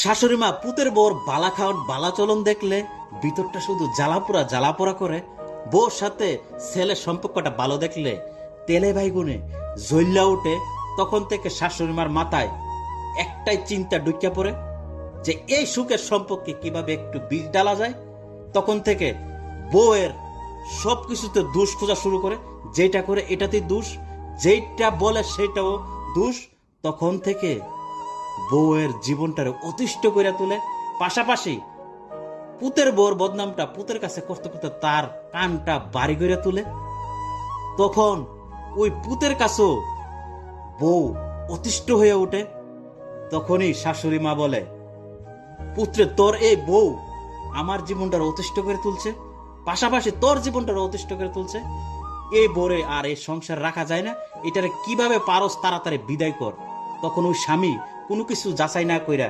শাশুড়ি মা পুতের বউর বালা খাওয়ান বালা চলন দেখলে ভিতরটা শুধু জ্বালাপোড়া জ্বালাপোড়া করে। বউর সাথে ছেলের সম্পর্কটা ভালো দেখলে তেলে বাইগুনে জ্বল্লা উঠে। তখন থেকে শাশুড়ি মার মাথায় একটাই চিন্তা ঢুকিয়া পড়ে যে এই সুখের সম্পর্কে কিভাবে একটু বীজ ডালা যায়। তখন থেকে বউয়ের সবকিছুতে দোষ খোঁজা শুরু করে, যেটা করে এটাতেই দোষ, যেটা বলে সেটাও দোষ। তখন থেকে বউয়ের জীবনটারে অতিষ্ঠ করে তোলে। পাশাপাশি পুতের বউর বদনামটা পুতের কাছে করতে করতে তার কানটা বাড়ি করে তোলে। তখন ওই পুতের কাছেও বউ অতিষ্ঠ হয়ে ওঠে। তখনই শাশুড়ি মা বলে, পুত্রে তোর এই বউ আমার জীবনটার অতিষ্ঠ করে তুলছে, পাশাপাশি তোর জীবনটার অতিষ্ঠ করে তুলছে। এই বউরে আর এই সংসার রাখা যায় না, এটারে কিভাবে পারস তাড়াতাড়ি বিদায় কর। তখন ওই স্বামী কোনো কিছু যাচাই না কইরা